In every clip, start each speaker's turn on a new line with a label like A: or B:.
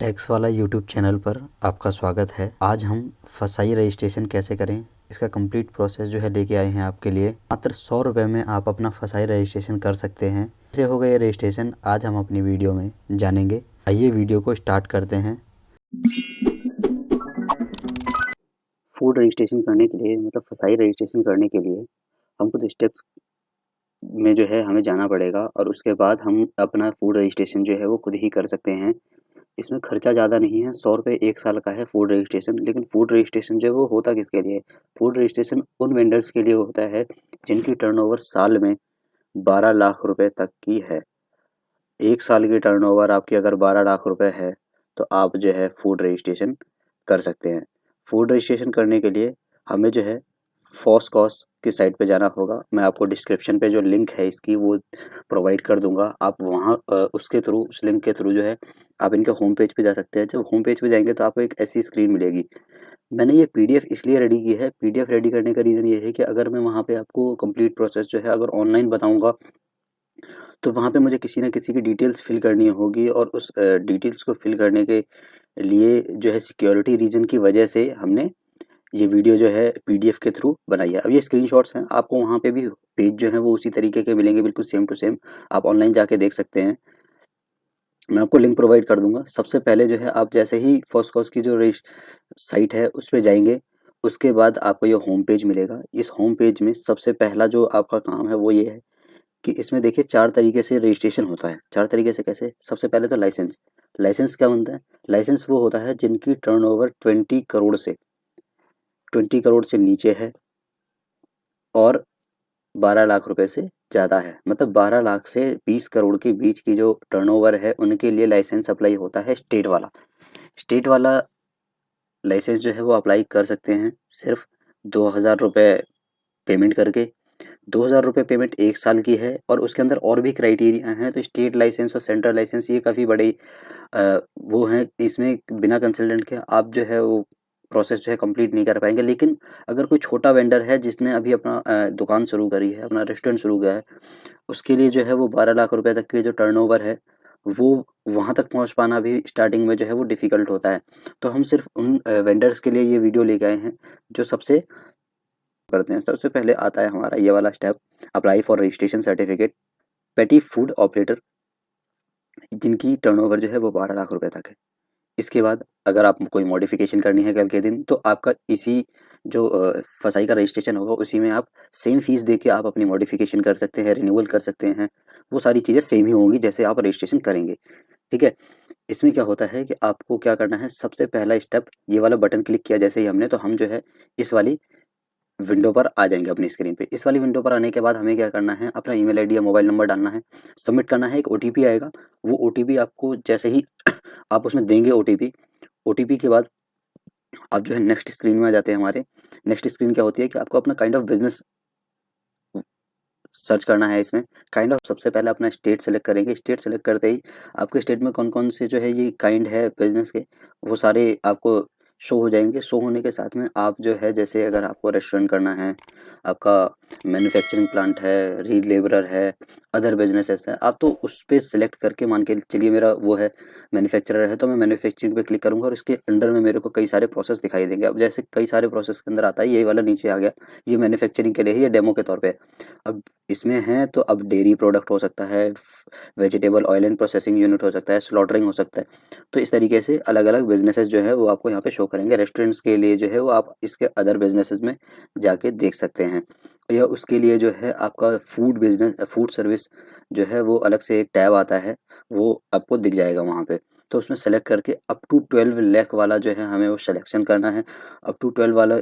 A: X वाला YouTube channel पर आपका स्वागत है। आज हम फसाई रजिस्ट्रेशन कैसे करें इसका कंप्लीट प्रोसेस जो है लेके आए हैं आपके लिए। मात्र 100 रुपये में आप अपना फसाई रजिस्ट्रेशन कर सकते हैं। कैसे होगा ये रजिस्ट्रेशन आज हम अपनी वीडियो में जानेंगे। आइए वीडियो को स्टार्ट करते हैं। फूड रजिस्ट्रेशन करने के लिए मतलब फसाई रजिस्ट्रेशन करने के लिए हम कुछ स्टेप्स में जो है हमें जाना पड़ेगा और उसके बाद हम अपना फूड रजिस्ट्रेशन जो है वो खुद ही कर सकते हैं। इसमें खर्चा ज़्यादा नहीं है, 100 रुपये 1 साल का है फूड रजिस्ट्रेशन। लेकिन फूड रजिस्ट्रेशन जो है वो होता किसके लिए? फूड रजिस्ट्रेशन उन वेंडर्स के लिए होता है जिनकी टर्नओवर साल में 12 लाख रुपए तक की है। 1 साल की टर्नओवर आपकी अगर 12 लाख रुपए है तो आप जो है फूड रजिस्ट्रेशन कर सकते हैं। फूड रजिस्ट्रेशन करने के लिए हमें जो है फॉसकॉस की साइट पे जाना होगा। मैं आपको डिस्क्रिप्शन पे जो लिंक है इसकी वो प्रोवाइड कर दूंगा। आप वहाँ उसके थ्रू उस लिंक के थ्रू जो है आप इनके होम पेज पे जा सकते हैं। जब होम पेज पे जाएंगे तो आपको एक ऐसी स्क्रीन मिलेगी। मैंने ये पीडीएफ इसलिए रेडी की है, पीडीएफ रेडी करने का रीज़न ये है कि अगर मैं वहाँ पे आपको कंप्लीट प्रोसेस जो है अगर ऑनलाइन बताऊँगा तो वहाँ पे मुझे किसी न किसी की डिटेल्स फिल करनी होगी और उस डिटेल्स को फिल करने के लिए जो है सिक्योरिटी रीज़न की वजह से हमने ये वीडियो जो है पीडीएफ के थ्रू बनाई है। अब ये स्क्रीनशॉट्स हैं, आपको वहाँ पे भी पेज जो है वो उसी तरीके के मिलेंगे, बिल्कुल सेम टू सेम। आप ऑनलाइन जाके देख सकते हैं। मैं आपको लिंक प्रोवाइड कर दूंगा। सबसे पहले जो है आप जैसे ही फॉसकॉस की जो साइट है उस पे जाएंगे, उसके बाद आपको ये होम पेज मिलेगा। इस होम पेज में सबसे पहला जो आपका काम है वो ये है कि इसमें देखिए 4 तरीके से रजिस्ट्रेशन होता है। 4 तरीके से कैसे? सबसे पहले तो लाइसेंस। लाइसेंस क्या बनता है? लाइसेंस वो होता है जिनकी टर्नओवर 20 करोड़ से नीचे है और 12 लाख रुपए से ज़्यादा है। मतलब 12 लाख से 20 करोड़ के बीच की जो टर्नओवर है उनके लिए लाइसेंस अप्लाई होता है स्टेट वाला। स्टेट वाला लाइसेंस जो है वो अप्लाई कर सकते हैं सिर्फ 2000 रुपये पेमेंट करके। 2000 रुपये पेमेंट 1 साल की है और उसके अंदर और भी क्राइटेरिया हैं। तो स्टेट लाइसेंस और सेंट्रल लाइसेंस ये काफ़ी बड़े वो हैं। इसमें बिना कंसल्टेंट के आप जो है वो प्रोसेस जो है कंप्लीट नहीं कर पाएंगे। लेकिन अगर कोई छोटा वेंडर है जिसने अभी अपना दुकान शुरू करी है, अपना रेस्टोरेंट शुरू किया है, उसके लिए जो है वो 12 लाख रुपए तक की जो टर्नओवर है वो वहाँ तक पहुँच पाना भी स्टार्टिंग में जो है वो डिफ़िकल्ट होता है। तो हम सिर्फ उन वेंडर्स के लिए ये वीडियो लेके आए हैं जो सबसे करते हैं। सबसे पहले आता है हमारा ये वाला step, apply for registration certificate. पेटी फूड ऑपरेटर जिनकी टर्नओवर जो है वो 12 लाख रुपए तक है। इसके बाद अगर आपको कोई मॉडिफिकेशन करनी है कल के दिन तो आपका इसी जो फसाई का रजिस्ट्रेशन होगा उसी में आप सेम फीस दे के आप अपनी मॉडिफिकेशन कर सकते हैं, रिन्यूअल कर सकते हैं। वो सारी चीज़ें सेम ही होंगी जैसे आप रजिस्ट्रेशन करेंगे, ठीक है। इसमें क्या होता है कि आपको क्या करना है, सबसे पहला स्टेप ये वाला बटन क्लिक किया जैसे ही हमने तो हम जो है इस वाली विंडो पर आ जाएंगे अपनी स्क्रीन पे। इस वाली विंडो पर आने के बाद हमें क्या करना है, अपना ईमेल आईडी या मोबाइल नंबर डालना है, सबमिट करना है। एक ओटीपी आएगा, वो ओटीपी आपको जैसे ही आप उसमें देंगे ओटीपी, ओटीपी के बाद आप जो है नेक्स्ट स्क्रीन में आ जाते हैं हमारे। नेक्स्ट स्क्रीन क्या होती है कि आपको अपना काइंड ऑफ बिजनेस सर्च करना है। इसमें काइंड ऑफ सबसे पहले अपना स्टेट सेलेक्ट करेंगे। स्टेट सेलेक्ट करते ही आपके स्टेट में कौन कौन से जो है ये काइंड है बिजनेस के वो सारे आपको शो हो जाएंगे। शो होने के साथ में आप जो है जैसे अगर आपको रेस्टोरेंट करना है, आपका मैन्युफैक्चरिंग प्लांट है, रीड लेबरर है, अदर बिजनेसेस है, आप तो उस पर सिलेक्ट करके मान के चलिए मेरा वो है मैन्युफैक्चरर है तो मैं मैन्युफैक्चरिंग पे क्लिक करूंगा और उसके अंडर में मेरे को कई सारे प्रोसेस दिखाई देंगे। अब जैसे कई सारे प्रोसेस के अंदर आता है, ये वाला नीचे आ गया, ये मैन्युफैक्चरिंग के लिए ही, ये डेमो के तौर पे। अब इसमें है तो अब डेयरी प्रोडक्ट हो सकता है, vegetable oil and processing unit हो सकता है, स्लॉटरिंग हो सकता है। तो इस तरीके से अलग अलग बिजनेसेस जो है वो आपको यहाँ पे शो करेंगे। रेस्टोरेंट्स के लिए जो है वो आप इसके अदर बिजनेसेस में जाके देख सकते हैं, या उसके लिए जो है आपका फूड बिजनेस फूड सर्विस जो है वो अलग से एक टैब आता है, वो आपको दिख जाएगा वहाँ पे। तो उसमें सेलेक्ट करके अप टू 12 लाख वाला जो है हमें वो सिलेक्शन करना है। अप टू 12 वाला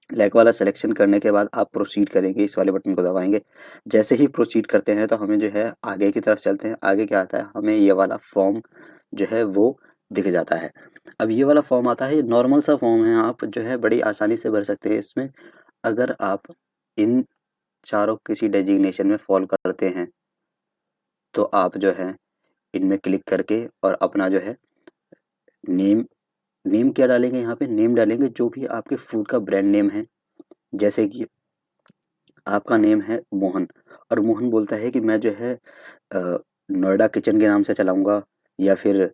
A: लाइक वाला सिलेक्शन करने के बाद आप प्रोसीड करेंगे, इस वाले बटन को दबाएंगे। जैसे ही प्रोसीड करते हैं तो हमें जो है आगे की तरफ चलते हैं। आगे क्या आता है, हमें ये वाला फॉर्म जो है वो दिख जाता है। अब ये वाला फॉर्म आता है, नॉर्मल सा फॉर्म है, आप जो है बड़ी आसानी से भर सकते हैं इसमें। अगर आप इन चारों किसी डेजिग्नेशन में फॉल करते हैं तो आप जो है इनमें क्लिक करके और अपना जो है नेम, नेम क्या डालेंगे, यहाँ पे नेम डालेंगे जो भी आपके फूड का ब्रांड नेम है। जैसे कि आपका नेम है मोहन और मोहन बोलता है कि मैं जो है नोएडा किचन के नाम से चलाऊंगा, या फिर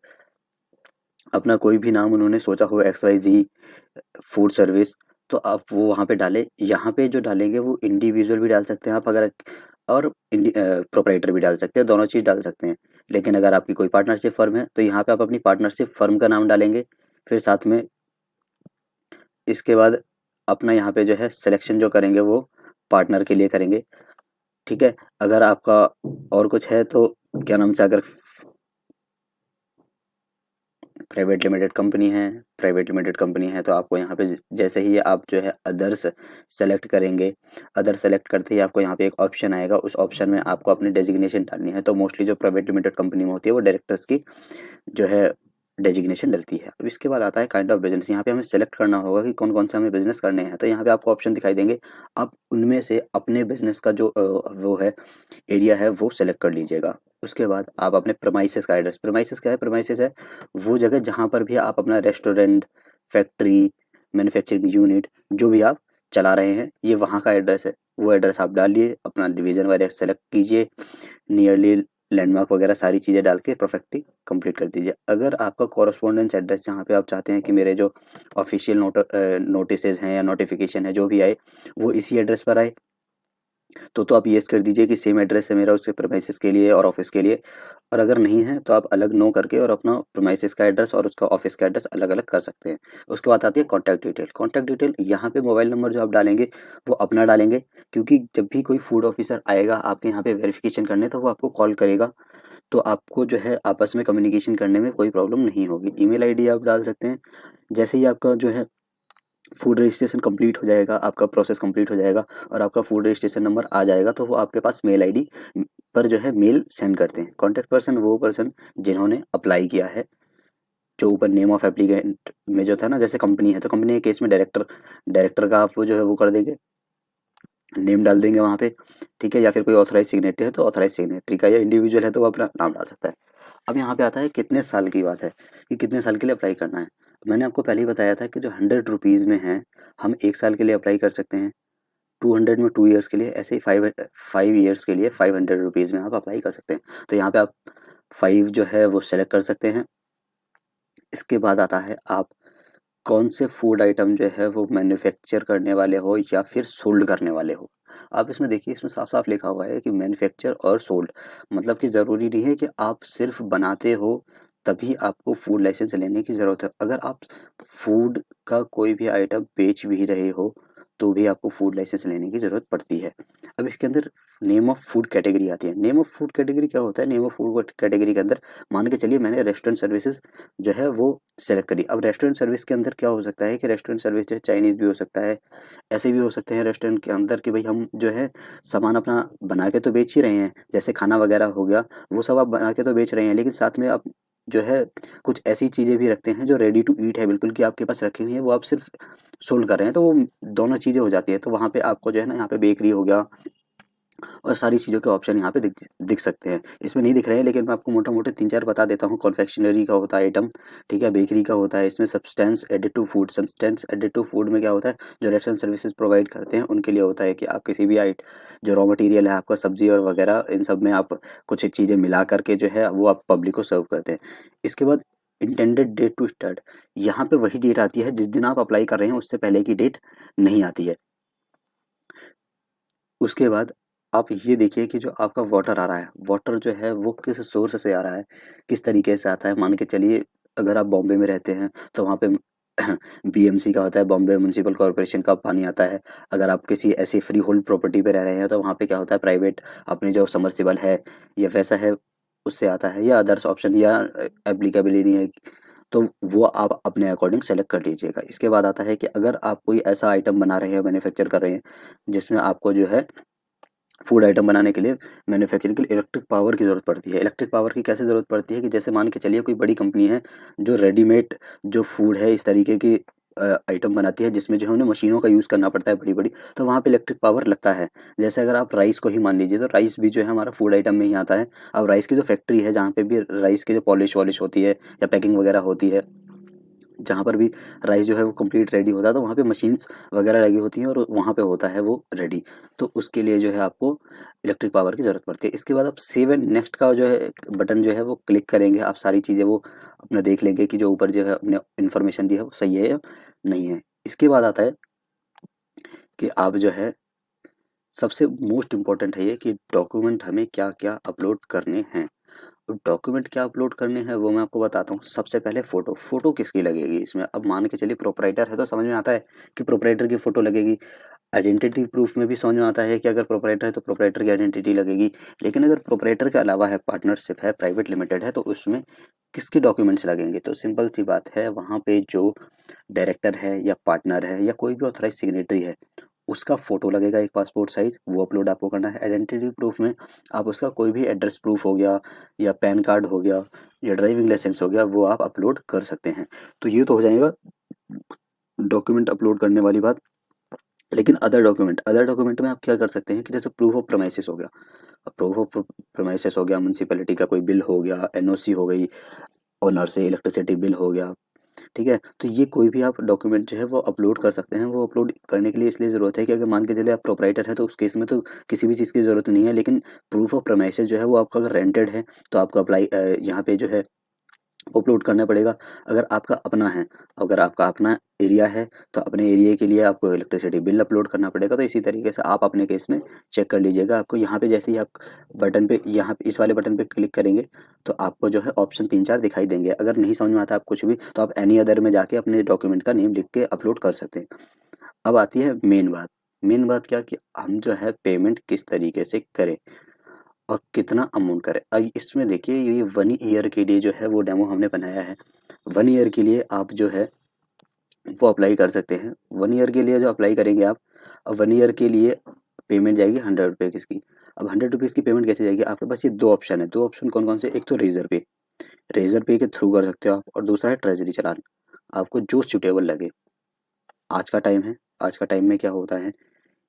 A: अपना कोई भी नाम उन्होंने सोचा हो XYZ फूड सर्विस, तो आप वो वहाँ पे डालें। यहाँ पे जो डालेंगे वो इंडिविजुअल भी डाल सकते हैं आप, अगर और प्रोप्राइटर भी डाल सकते हैं, दोनों चीज़ डाल सकते हैं। लेकिन अगर आपकी कोई पार्टनरशिप फर्म है तो यहाँ पे आप अपनी पार्टनरशिप फर्म का नाम डालेंगे। फिर साथ में इसके बाद अपना यहाँ पे जो है सिलेक्शन जो करेंगे वो पार्टनर के लिए करेंगे, ठीक है। अगर आपका और कुछ है तो क्या नाम से, अगर प्राइवेट लिमिटेड कंपनी है तो आपको यहाँ पे जैसे ही आप जो है अदर्स सेलेक्ट करेंगे, अदर सेलेक्ट करते ही आपको यहाँ पे एक ऑप्शन आएगा, उस ऑप्शन में आपको अपनी डेजिग्नेशन डालनी है। तो मोस्टली जो प्राइवेट लिमिटेड कंपनी में होती है वो डायरेक्टर्स की जो है डेजिग्नेशन डलती है। अब इसके बाद आता है काइंड ऑफ बिजनेस। यहाँ पे हमें सेलेक्ट करना होगा कि कौन कौन से हमें बिजनेस करने हैं। तो यहाँ पे आपको ऑप्शन दिखाई देंगे, आप उनमें से अपने बिजनेस का जो वो है एरिया है वो सेलेक्ट कर लीजिएगा। उसके बाद आप अपने प्रेमाइसेस का एड्रेस, प्रेमाइसेस क्या है, प्रेमाइसेस है वो जगह जहाँ पर भी आप अपना रेस्टोरेंट, फैक्ट्री, मैन्युफैक्चरिंग यूनिट जो भी आप चला रहे हैं, ये वहाँ का एड्रेस है। वो एड्रेस आप डालिए, अपना डिवीज़न वाइज सेलेक्ट कीजिए, नियरली लैंडमार्क वगैरह सारी चीज़ें डाल के परफेक्टली कंप्लीट कर दीजिए। अगर आपका कॉरस्पॉन्डेंस एड्रेस जहाँ पे आप चाहते हैं कि मेरे जो ऑफिशियल नोटिसेज हैं या नोटिफिकेशन है जो भी आए वो इसी एड्रेस पर आए, तो आप येस कर दीजिए कि सेम एड्रेस है मेरा उसके प्रेमाइसेस के लिए और ऑफिस के लिए। और अगर नहीं है तो आप अलग नो करके और अपना प्रेमाइसेस का एड्रेस और उसका ऑफिस का एड्रेस अलग अलग कर सकते हैं। उसके बाद आती है कॉन्टैक्ट डिटेल। कॉन्टैक्ट डिटेल यहाँ पे मोबाइल नंबर जो आप डालेंगे वो अपना डालेंगे, क्योंकि जब भी कोई फूड ऑफिसर आएगा आपके यहाँ पे वेरिफिकेशन करने तो वो आपको कॉल करेगा, तो आपको जो है आपस में कम्युनिकेशन करने में कोई प्रॉब्लम नहीं होगी। ईमेल आईडी आप डाल सकते हैं। जैसे ही आपका जो है फूड रजिस्ट्रेशन कंप्लीट हो जाएगा, आपका प्रोसेस कंप्लीट हो जाएगा और आपका फूड रजिस्ट्रेशन नंबर आ जाएगा, तो वो आपके पास मेल आईडी पर जो है मेल सेंड करते हैं। कॉन्टैक्ट पर्सन वो पर्सन जिन्होंने अप्लाई किया है, जो ऊपर नेम ऑफ एप्लीकेंट में जो था ना, जैसे कंपनी है तो कंपनी के केस में डायरेक्टर, डायरेक्टर का आप वो जो है वो कर देंगे, नेम डाल देंगे वहाँ पे, ठीक है। या फिर कोई ऑथराइज सिग्नेटरी है तो ऑथराइज सिग्नेटरी का, या इंडिविजुअल है तो वो अपना नाम डाल सकता है। अब यहाँ पे आता है कितने साल की बात है कि कितने साल के लिए अप्लाई करना है। मैंने आपको पहले ही बताया था कि जो 100 रुपीज़ में है हम 1 साल के लिए अप्लाई कर सकते हैं, 200 में 2 ईयर्स के लिए, ऐसे ही 5 ईयर्स के लिए 500 रुपीज़ में आप अप्लाई कर सकते हैं। तो यहाँ पे आप 5 जो है वो सेलेक्ट कर सकते हैं। इसके बाद आता है आप कौन से फूड आइटम जो है वो मैन्युफैक्चर करने वाले हो या फिर सोल्ड करने वाले हो। आप इसमें देखिए, इसमें साफ साफ लिखा हुआ है कि मैन्युफैक्चर और सोल्ड, मतलब कि ज़रूरी नहीं है कि आप सिर्फ बनाते हो तभी आपको फूड लाइसेंस लेने की ज़रूरत है। अगर आप फूड का कोई भी आइटम बेच भी रहे हो तो भी आपको फूड लाइसेंस लेने की ज़रूरत पड़ती है। अब इसके अंदर नेम ऑफ फूड कैटेगरी आती है। नेम ऑफ फूड कैटेगरी क्या होता है? नेम ऑफ फूड कैटेगरी के अंदर मान के चलिए मैंने रेस्टोरेंट सर्विसेज जो है वो सेलेक्ट करी। अब रेस्टोरेंट सर्विस के अंदर क्या हो सकता है कि रेस्टोरेंट सर्विस जो है चाइनीज़ भी हो सकता है, ऐसे भी हो सकते हैं रेस्टोरेंट के अंदर कि भाई हम जो है सामान अपना बना के तो बेच ही रहे हैं, जैसे खाना वगैरह हो गया वो सब आप बना के तो बेच रहे हैं, लेकिन साथ में आप जो है कुछ ऐसी चीज़ें भी रखते हैं जो रेडी टू ईट है बिल्कुल, कि आपके पास रखी हुई है, वो आप सिर्फ सोल्ड कर रहे हैं, तो वो दोनों चीज़ें हो जाती है। तो वहाँ पे आपको जो है ना, यहाँ पे बेकरी हो गया और सारी चीज़ों के ऑप्शन यहाँ पे दिख सकते हैं। इसमें नहीं दिख रहे हैं लेकिन मैं आपको मोटा-मोटे 3-4 बता देता हूँ। कॉन्फेक्शनरी का होता है आइटम, ठीक है, बेकरी का होता है, इसमें substance added to food. Substance added to food में क्या होता है, जो रेस्टोरेंट सर्विसेज प्रोवाइड करते हैं उनके लिए होता है कि आप किसी भी जो रॉ मटेरियल है आपका सब्जी और वगैरह, इन सब में आप कुछ चीज़ें मिला करके जो है वो आप पब्लिक को सर्व करते हैं। इसके बाद इंटेंडेड डेट टू स्टार्ट, यहाँ पे वही डेट आती है जिस दिन आप अप्लाई कर रहे हैं, उससे पहले की डेट नहीं आती है। उसके बाद आप ये देखिए कि जो आपका वाटर आ रहा है, वाटर जो है वो किस सोर्स से आ रहा है, किस तरीके से आता है। मान के चलिए अगर आप बॉम्बे में रहते हैं तो वहाँ पे बीएमसी का होता है, बॉम्बे म्युनिसिपल कॉर्पोरेशन का पानी आता है। अगर आप किसी ऐसी फ्री होल्ड प्रॉपर्टी पे रह रहे हैं तो वहाँ पे क्या होता है, प्राइवेट अपने जो समरसिबल है या वैसा है उससे आता है, या अदर्स ऑप्शन या एप्लीकेबल ही नहीं है, तो वो आप अपने अकॉर्डिंग सेलेक्ट कर लीजिएगा। इसके बाद आता है कि अगर आप कोई ऐसा आइटम बना रहे हैं, मैन्युफैक्चर कर रहे हैं जिसमें आपको जो है फूड आइटम बनाने के लिए मैन्युफैक्चरिंग के लिए इलेक्ट्रिक पावर की ज़रूरत पड़ती है। इलेक्ट्रिक पावर की कैसे ज़रूरत पड़ती है कि जैसे मान के चलिए कोई बड़ी कंपनी है जो रेडीमेड जो फूड है इस तरीके की आइटम बनाती है जिसमें जो है उन्हें मशीनों का यूज़ करना पड़ता है बड़ी-बड़ी, तो वहाँ पे इलेक्ट्रिक पावर लगता है। जैसे अगर आप राइस को ही मान लीजिए तो राइस भी जो है हमारा फूड आइटम में ही आता है। अब राइस की जो फैक्ट्री है जहाँ पे भी राइस की जो पॉलिश वॉलिश होती है या पैकिंग वगैरह होती है, जहाँ पर भी राइस जो है वो कंप्लीट रेडी होता है तो वहाँ पे मशीन्स वगैरह लगी होती हैं और वहाँ पे होता है वो रेडी। तो उसके लिए जो है आपको इलेक्ट्रिक पावर की ज़रूरत पड़ती है। इसके बाद आप सेव एंड नेक्स्ट का जो है बटन जो है वो क्लिक करेंगे, आप सारी चीज़ें वो अपना देख लेंगे कि जो ऊपर जो है अपने इन्फॉर्मेशन दी है वो सही है या नहीं है। इसके बाद आता है कि आप जो है सबसे मोस्ट इम्पॉर्टेंट है ये कि डॉक्यूमेंट हमें क्या-क्या अपलोड करने हैं। तो डॉक्यूमेंट क्या अपलोड करने हैं वो मैं आपको बताता हूँ। सबसे पहले फ़ोटो, फ़ोटो किसकी लगेगी इसमें? अब मान के चलिए प्रोप्राइटर है तो समझ में आता है कि प्रोप्राइटर की फ़ोटो लगेगी। आइडेंटिटी प्रूफ में भी समझ में आता है कि अगर प्रोप्राइटर है तो प्रोप्राइटर की आइडेंटिटी लगेगी। लेकिन अगर प्रोप्राइटर के अलावा है, पार्टनरशिप है, प्राइवेट लिमिटेड है तो उसमें किसके डॉक्यूमेंट्स लगेंगे? तो सिंपल सी बात है, वहाँ पे जो डायरेक्टर है या पार्टनर है या कोई भी ऑथराइज़ सिग्नेटरी है, उसका फ़ोटो लगेगा एक पासपोर्ट साइज़, वो अपलोड आपको करना है। आइडेंटिटी प्रूफ में आप उसका कोई भी एड्रेस प्रूफ हो गया या पैन कार्ड हो गया या ड्राइविंग लाइसेंस हो गया, वो आप अपलोड कर सकते हैं। तो ये तो हो जाएगा डॉक्यूमेंट अपलोड करने वाली बात। लेकिन अदर डॉक्यूमेंट में आप क्या कर सकते हैं कि जैसे प्रूफ ऑफ प्रेमाइसेस हो गया। प्रूफ ऑफ प्रेमाइसेस हो गया, म्युनिसिपैलिटी का कोई बिल हो गया, एनओसी हो गई, ओनर से इलेक्ट्रिसिटी बिल हो गया, ठीक है? तो ये कोई भी आप डॉक्यूमेंट जो है वो अपलोड कर सकते हैं। वो अपलोड करने के लिए इसलिए ज़रूरत है कि अगर मान के चलिए आप प्रोप्राइटर हैं तो उस केस में तो किसी भी चीज़ की ज़रूरत नहीं है। लेकिन प्रूफ ऑफ प्रेमाइसेस जो है वो आपका अगर रेंटेड है तो आपको यहाँ पे जो है अपलोड करना पड़ेगा। अगर आपका अपना है, अगर आपका अपना एरिया है तो अपने एरिया के लिए आपको इलेक्ट्रिसिटी बिल अपलोड करना पड़ेगा। तो इसी तरीके से आप अपने केस में चेक कर लीजिएगा। आपको यहाँ पे जैसे ही आप बटन पे यहाँ पे इस वाले बटन पे क्लिक करेंगे तो आपको जो है ऑप्शन 3-4 दिखाई देंगे। अगर नहीं समझ में आता आप कुछ भी तो आप एनी अदर में जाके अपने डॉक्यूमेंट का नेम लिख के अपलोड कर सकते हैं। अब आती है मेन बात। मेन बात क्या कि हम जो है पेमेंट किस तरीके से करें और कितना अमाउंट करें। अब इसमें देखिए ये 1 ईयर के लिए जो है वो डेमो हमने बनाया है। 1 ईयर के लिए आप जो है वो अप्लाई कर सकते हैं। 1 ईयर के लिए जो अप्लाई करेंगे आप, 1 ईयर के लिए पेमेंट जाएगी ₹100 की। अब ₹100 की पेमेंट कैसे जाएगी? आपके पास ये 2 ऑप्शन है। 2 ऑप्शन कौन-कौन से? एक तो रेज़र पे के थ्रू कर सकते हो आप और दूसरा है ट्रेज़री चालान। आपको जो सूटेबल लगे। आज का टाइम है, आज का टाइम में क्या होता है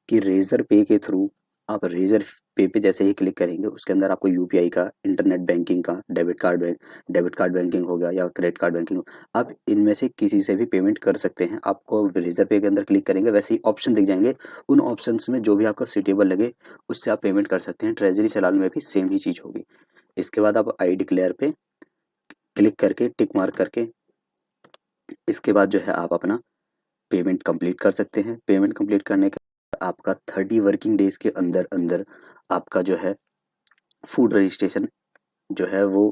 A: कि रेज़र पे के थ्रू आप रेज़र पे पे जैसे ही क्लिक करेंगे उसके अंदर आपको यूपीआई का, इंटरनेट बैंकिंग का, डेबिट कार्ड बैंकिंग हो गया या क्रेडिट कार्ड बैंकिंग हो, आप इनमें से किसी से भी पेमेंट कर सकते हैं। आपको रेज़र पे के अंदर क्लिक करेंगे वैसे ही ऑप्शन दिख जाएँगे, उन ऑप्शंस में जो भी आपका सूटेबल लगे उससे आप पेमेंट कर सकते हैं। ट्रेज़री चालान में भी सेम ही चीज़ होगी। इसके बाद आप आई डिक्लेयर पे क्लिक करके टिक मार्क करके इसके बाद जो है आप अपना पेमेंट कंप्लीट कर सकते हैं। पेमेंट कंप्लीट करने के बाद आपका 30 वर्किंग डेज़ के अंदर-अंदर आपका जो है फूड रजिस्ट्रेशन जो है वो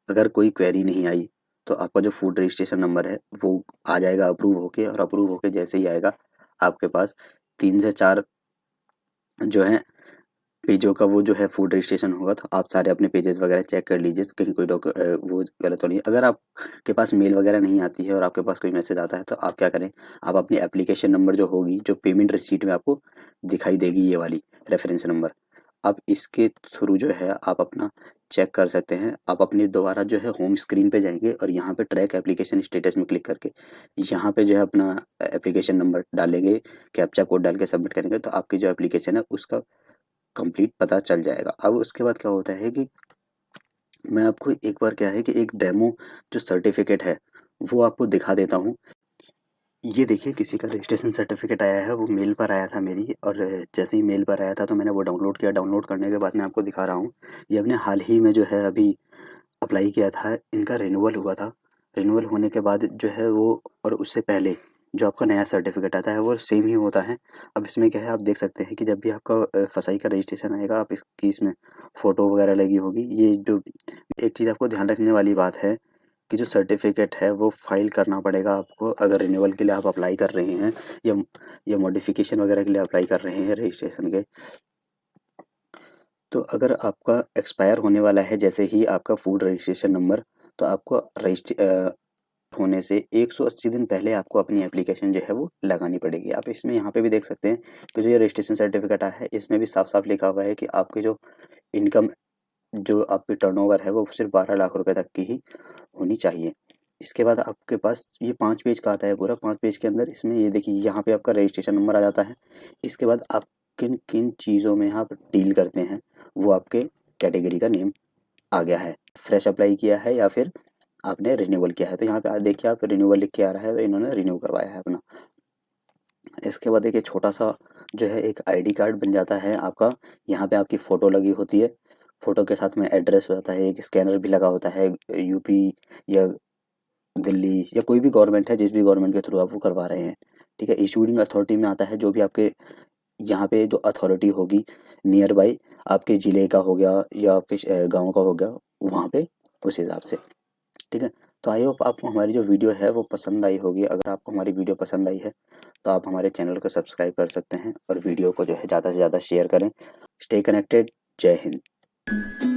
A: अगर कोई क्वेरी नहीं आई, तो आपका जो फूड रजिस्ट्रेशन नंबर है वो आ जाएगा अप्रूव होके और अप्रूव होके जैसे ही आएगा, आपके पास 3 से 4 जो है पेजों का वो जो है फूड रजिस्ट्रेशन होगा। तो आप सारे अपने पेजेज़ वगैरह चेक कर लीजिए कहीं कोई वो गलत तो नहीं है। अगर आपके पास मेल वगैरह नहीं आती है और आपके पास कोई मैसेज आता है तो आप क्या करें, आप अपनी एप्लीकेशन नंबर जो होगी, जो पेमेंट रिसीट में आपको दिखाई देगी ये वाली रेफ़रेंस नंबर, आप इसके थ्रू जो है आप अपना चेक कर सकते हैं। आप अपनी दोबारा जो है होम स्क्रीन पे जाएँगे और यहाँ पे ट्रैक एप्लीकेशन स्टेटस में क्लिक करके यहाँ पे जो है अपना एप्लीकेशन नंबर डालेंगे, कैप्चा कोड डाल के सबमिट करेंगे तो आपकी जो एप्लीकेशन है उसका कंप्लीट पता चल जाएगा। अब उसके बाद क्या होता है कि मैं आपको एक बार क्या है कि एक डेमो जो सर्टिफ़िकेट है, वो आपको दिखा देता हूँ। ये देखिए किसी का रजिस्ट्रेशन सर्टिफ़िकेट आया है, वो मेल पर आया था मेरी और जैसे ही मेल पर आया था तो मैंने वो डाउनलोड किया। डाउनलोड करने के बाद मैं आपको दिखा रहा हूँ। ये हमने हाल ही में जो है अभी अप्लाई किया था, इनका रिन्यूअल हुआ था। रिन्यूअल होने के बाद जो है वो और उससे पहले जो आपका नया सर्टिफ़िकेट आता है वो सेम ही होता है। अब इसमें क्या है आप देख सकते हैं कि जब भी आपका फसाई का रजिस्ट्रेशन आएगा आप इसकी इसमें फ़ोटो वगैरह लगी होगी। ये जो एक चीज़ आपको ध्यान रखने वाली बात है कि जो सर्टिफ़िकेट है वो फ़ाइल करना पड़ेगा आपको अगर रिन्यूअल के लिए आप अप्लाई कर रहे हैं या या मॉडिफ़िकेशन वगैरह के लिए अप्लाई कर रहे हैं रजिस्ट्रेशन के। तो अगर आपका एक्सपायर होने वाला है जैसे ही आपका फूड रजिस्ट्रेशन नंबर तो आपको होने से 180 दिन पहले आपको अपनी एप्लीकेशन जो है वो लगानी पड़ेगी। आप इसमें यहाँ पे भी देख सकते हैं कि जो ये रजिस्ट्रेशन सर्टिफ़िकेट आया है इसमें भी साफ-साफ लिखा हुआ है कि आपकी जो इनकम जो आपकी टर्नओवर है वो सिर्फ़ 12 लाख रुपए तक की ही होनी चाहिए। इसके बाद आपके पास ये 5 पेज का आता है पूरा, 5 पेज के अंदर इसमें ये देखिए यहाँ पे आपका रजिस्ट्रेशन नंबर आ जाता है। इसके बाद आप किन-किन चीज़ों में आप डील करते हैं, वो आपके कैटेगरी का नेम आ गया है। फ्रेश अप्लाई किया है या फिर आपने रिन्यूअल किया है। तो यहाँ पे देखिए आप रिन्यूअल लिख के आ रहा है, तो इन्होंने रिन्यू करवाया है अपना। इसके बाद एक छोटा सा जो है एक आईडी कार्ड बन जाता है आपका। यहाँ पे आपकी फ़ोटो लगी होती है, फ़ोटो के साथ में एड्रेस हो जाता है, एक स्कैनर भी लगा होता है। यूपी या दिल्ली या कोई भी गवर्नमेंट है, जिस भी गवर्नमेंट के थ्रू आप वो करवा रहे हैं, ठीक है। इशूइंग अथॉरिटी में आता है जो भी आपके यहाँ पे जो अथॉरिटी होगी नियर बाई, आपके ज़िले का हो गया या आपके गाँव का हो गया, वहाँ पे उस हिसाब से, ठीक है। तो आई होप आपको हमारी जो वीडियो है वो पसंद आई होगी। अगर आपको हमारी वीडियो पसंद आई है तो आप हमारे चैनल को सब्सक्राइब कर सकते हैं और वीडियो को जो है ज़्यादा से ज़्यादा शेयर करें। Stay connected. जय हिंद।